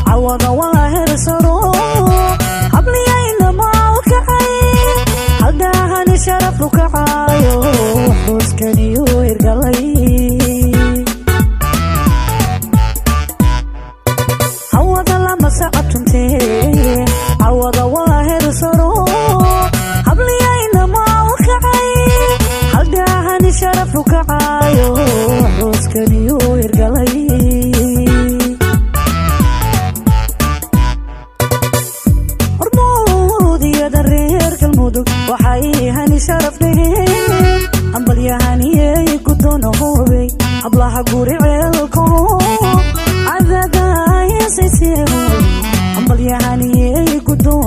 عوض واهر سرو قبلي أين ما وكعي هل داهني شرفك عايو حسكني ويرقلي عوض لما سعبتنتي عوض واهر سرو قبلي أين ما وكعي هل داهني شرفك عايو حسكني ويرقلي waxay hani sharaf leeyahay ambal yahaniyay gudono hubay ablaha guriceelko adada yeesayseeyo ambal yahaniyay gudon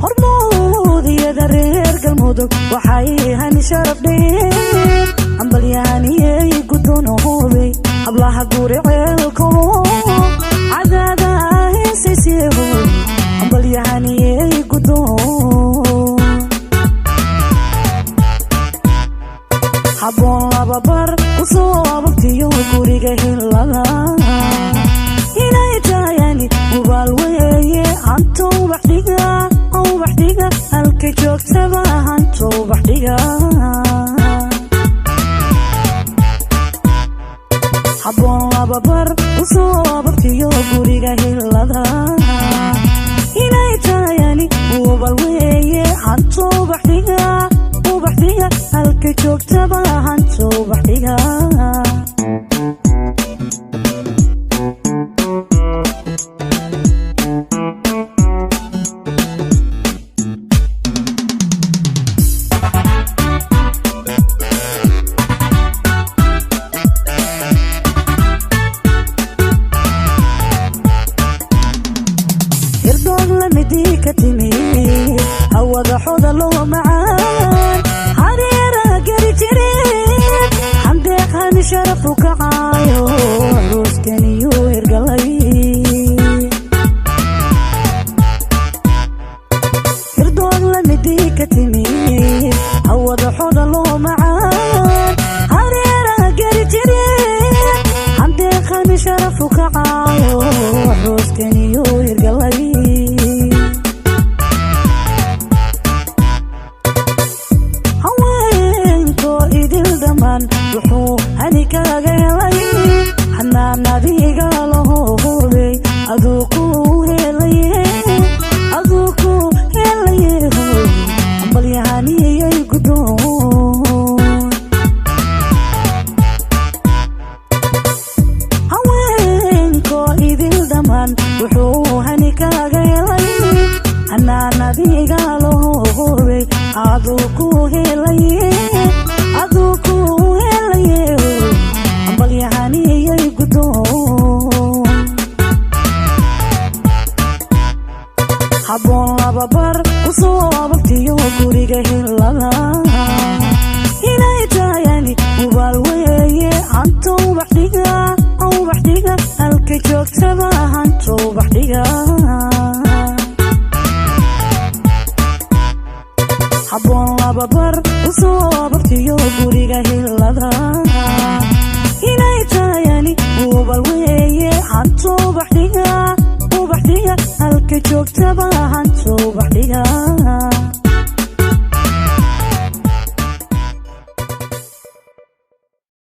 hormoodiyada reer galmudug waxay hani sharaf leeyahay ambal yahaniyay gudono hubay ablaha guriceelko adada ambal yahaniyay gudon habboon laba bar usoo ababtiyo guriga hilada inay taayani ubaal weeye hanto ubaxdhiga halka joogtaba hanto ubaxdhiga habboon laba bar usoo ababtiyo guriga hilada inay taayani ubal weeye hanto ubaxdhiga halka joogtaba hanto ubaxdhiga هوض حوض الله معان حريرة قري جريد حمدك هاني شرفك عايو عروس كان يرقلي يرضوك لمديك تميد هوض حوض الله معان حريرة قري جريد حمدك هاني شرفك عايو عروس كان يرقلي wuxuu hani kaga helay xanaanadiga loo hubay aduu ku helay ambal yahaniyay gudon haweenko idil dhamaan wuxuu hani kaga helay xanaanadiga loo hubay aduu ku helay ambal yahaniyay gudon habboon laba bar usoo ababtiyo guriga hilada inay taayani ubaal weeye hanto ubaxdhiga halka joogtaba hanto ubaxdhiga habboon laba bar usoo ababtiyo guriga hilada inay taayani ubal weeye hanto ubaxdhiga halka joogtaba hanto ubaxdhiga